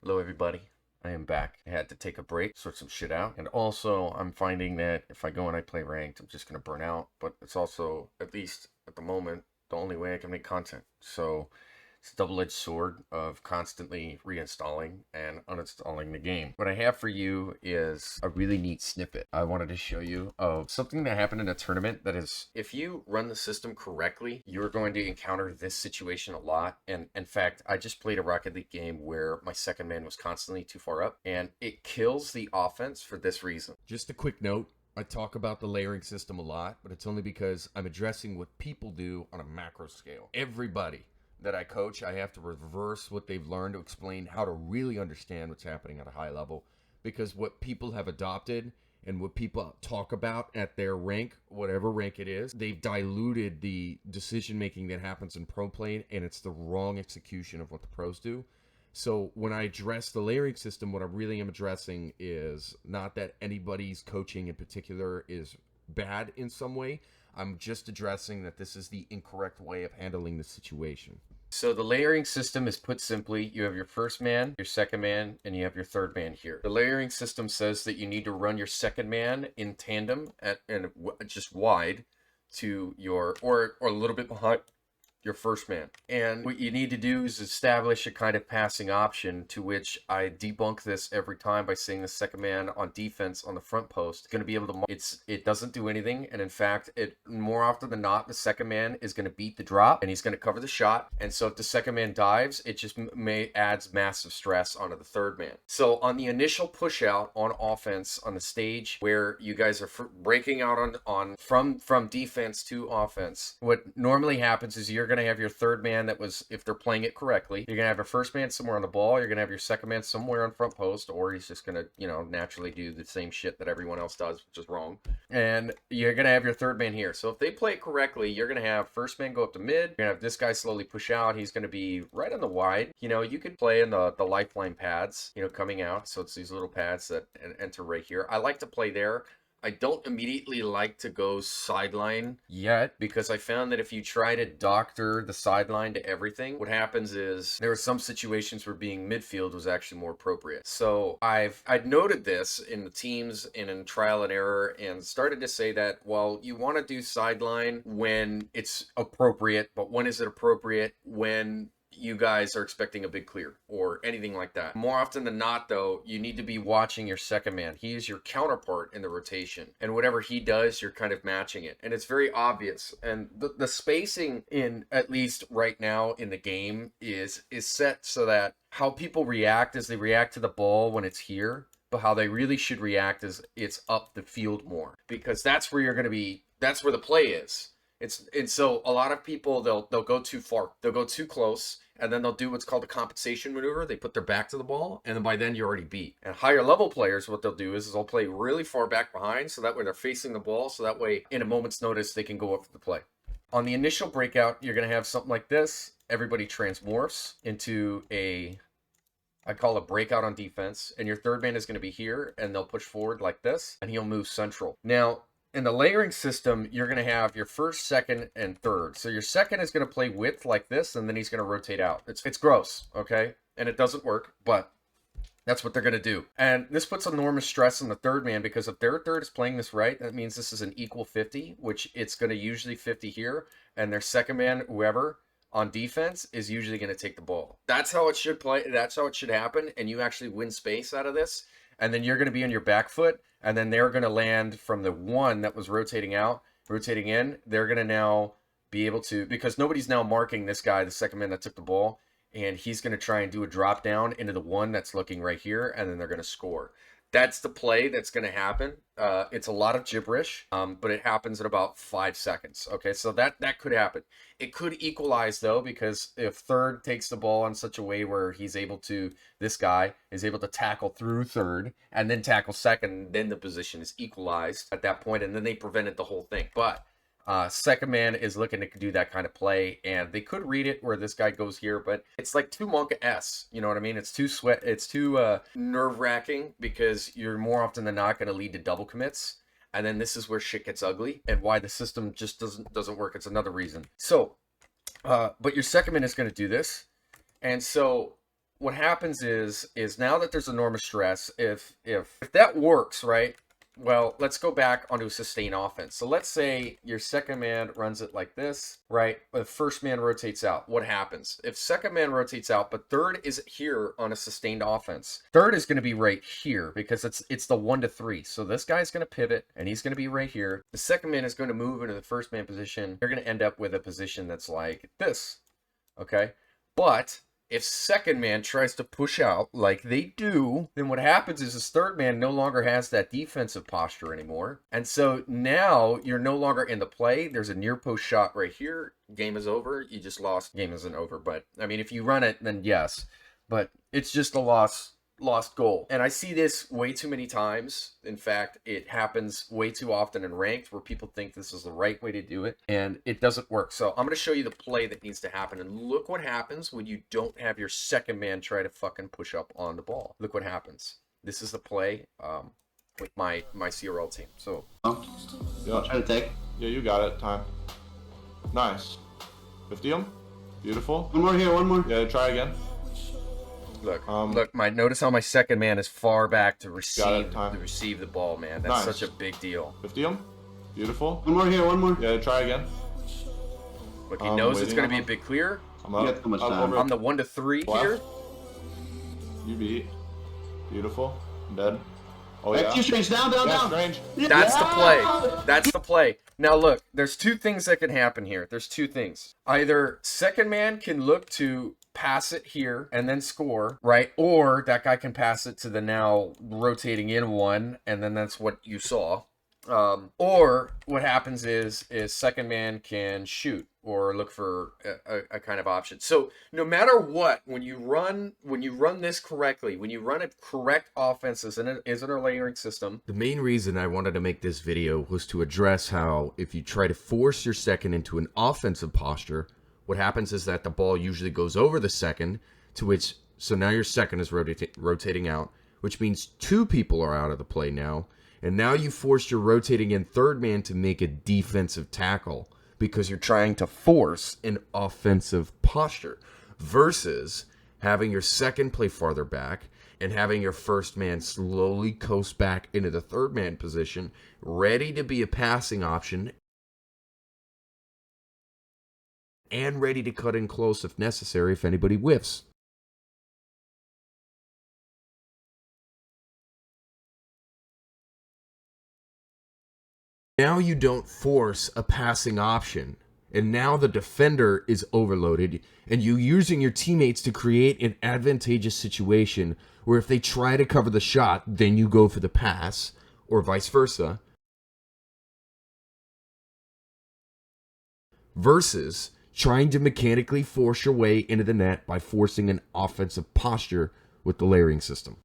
Hello, everybody. I am back. I had to take a break, sort some shit out. And also, I'm finding that if I go and I play ranked, I'm just going to burn out. But it's also, at least at the moment, the only way I can make content. So it's a double-edged sword of constantly reinstalling and uninstalling the game. What I have for you is a really neat snippet I wanted to show you of something that happened in a tournament that is, if you run the system correctly, you're going to encounter this situation a lot. And in fact, I just played a Rocket League game where my second man was constantly too far up, and it kills the offense for this reason. Just a quick note. I talk about the layering system a lot, but it's only because I'm addressing what people do on a macro scale. Everybody that I coach, I have to reverse what they've learned to explain how to really understand what's happening at a high level. Because what people have adopted and what people talk about at their rank, whatever rank it is, they've diluted the decision making that happens in pro play, and it's the wrong execution of what the pros do. So when I address the layering system, what I really am addressing is not that anybody's coaching in particular is bad in some way. I'm just addressing that this is the incorrect way of handling the situation. So the layering system is put simply, you have your first man, your second man, and you have your third man here. The layering system says that you need to run your second man in tandem and just wide to your, or a little bit behind your first man. And what you need to do is establish a kind of passing option, to which I debunk this every time by saying the second man on defense on the front post is going to be able to, it doesn't do anything. And in fact, it more often than not, the second man is going to beat the drop and he's going to cover the shot. And so if the second man dives, it just adds massive stress onto the third man. So on the initial push out on offense on the stage where you guys are breaking out from defense to offense, what normally happens is you're going to have your third man that was, if they're playing it correctly, you're going to have your first man somewhere on the ball, you're going to have your second man somewhere on front post, or he's just going to, naturally do the same shit that everyone else does, which is wrong. And you're going to have your third man here. So if they play it correctly, you're going to have first man go up to mid, you're going to have this guy slowly push out, he's going to be right on the wide. You could play in the lifeline pads, coming out. So it's these little pads that enter right here. I like to play there. I don't immediately like to go sideline yet, because I found that if you try to doctor the sideline to everything, what happens is there are some situations where being midfield was actually more appropriate. So I'd noted this in the teams and in trial and error, and started to say that, well, you want to do sideline when it's appropriate, but when is it appropriate? When you guys are expecting a big clear or anything like that. More often than not, though, you need to be watching your second man. He is your counterpart in the rotation, and whatever he does, you're kind of matching it, and it's very obvious. And the spacing, in at least right now in the game, is set so that how people react is they react to the ball when it's here, but how they really should react is it's up the field more, because that's where you're going to be. That's where the play is. And so a lot of people, they'll go too far, they'll go too close, and then they'll do what's called a compensation maneuver. They put their back to the ball, and then by then you're already beat. And higher level players, what they'll do is they'll play really far back behind, so that way they're facing the ball, so that way in a moment's notice they can go up for the play. On the initial breakout, you're going to have something like this. Everybody transmorphs into I call a breakout on defense, and your third man is going to be here, and they'll push forward like this, and he'll move central. Now, in the layering system, you're going to have your first, second, and third. So your second is going to play width like this, and then he's going to rotate out. It's gross, okay? And it doesn't work, but that's what they're going to do. And this puts enormous stress on the third man, because if their third is playing this right, that means this is an equal 50, which it's going to usually 50 here, and their second man, whoever, on defense, is usually going to take the ball. That's how it should play. That's how it should happen, and you actually win space out of this. And then you're going to be on your back foot, and then they're going to land from the one that was rotating out, rotating in. They're going to now be able to, because nobody's now marking this guy, the second man that took the ball, and he's going to try and do a drop down into the one that's looking right here, and then they're going to score. That's the play that's going to happen. It's a lot of gibberish, but it happens in about 5 seconds. Okay, so that could happen. It could equalize, though, because if third takes the ball in such a way where he's able to, this guy is able to tackle through third and then tackle second, then the position is equalized at that point, and then they prevented the whole thing. But second man is looking to do that kind of play, and they could read it where this guy goes here, but it's like too Monka-S, you know what I mean? It's too nerve-wracking, because you're more often than not going to lead to double commits, and then this is where shit gets ugly, and why the system just doesn't work. It's another reason. So, but your second man is going to do this, and so what happens is now that there's enormous stress, if that works, right? Well, let's go back onto a sustained offense. So let's say your second man runs it like this, right? The first man rotates out. What happens? If second man rotates out, but third is here on a sustained offense, third is going to be right here because it's the 1 to 3. So this guy's going to pivot and he's going to be right here. The second man is going to move into the first man position. You're going to end up with a position that's like this, okay? But if second man tries to push out like they do, then what happens is this third man no longer has that defensive posture anymore. And so now you're no longer in the play. There's a near post shot right here. Game is over. You just lost. Game isn't over. But I mean, if you run it, then yes. But it's just a lost goal. And I see this way too many times. In fact, it happens way too often in ranked where people think this is the right way to do it and it doesn't work. So I'm going to show you the play that needs to happen, and look what happens when you don't have your second man try to fucking push up on the ball. Look what happens. This is the play with my CRL team. So Yeah. Try to take. Yeah, you got it. Time. Nice. 50 him. Beautiful. One more here, one more. Yeah, try again. look, notice how my second man is far back to receive the ball, man. That's Nice. such a big deal. 50 him. Beautiful. One more here, one more. Yeah, try again. Look, he knows it's waiting going on to be a him. big clear. I'm You up. got too much Up time. over. I'm the 1 to 3 here. Left. You beat. Beautiful. Dead. Oh yeah. Too strange. Down, down, Yeah, down. strange. That's the play. That's the play. Now look, there's two things that can happen here. There's two things. Either second man can look to pass it here and then score, right? Or that guy can pass it to the now rotating in one, and then that's what you saw. Or what happens is second man can shoot or look for a kind of option. So no matter what, when you run this correctly, when you run a correct offense as in a layering system. The main reason I wanted to make this video was to address how if you try to force your second into an offensive posture, what happens is that the ball usually goes over the second, so now your second is rotating out, which means two people are out of the play now. And now you force your rotating in third man to make a defensive tackle because you're trying to force an offensive posture versus having your second play farther back and having your first man slowly coast back into the third man position, ready to be a passing option and ready to cut in close if necessary if anybody whiffs. Now you don't force a passing option, and now the defender is overloaded, and you're using your teammates to create an advantageous situation where if they try to cover the shot, then you go for the pass, or vice versa, versus trying to mechanically force your way into the net by forcing an offensive posture with the layering system.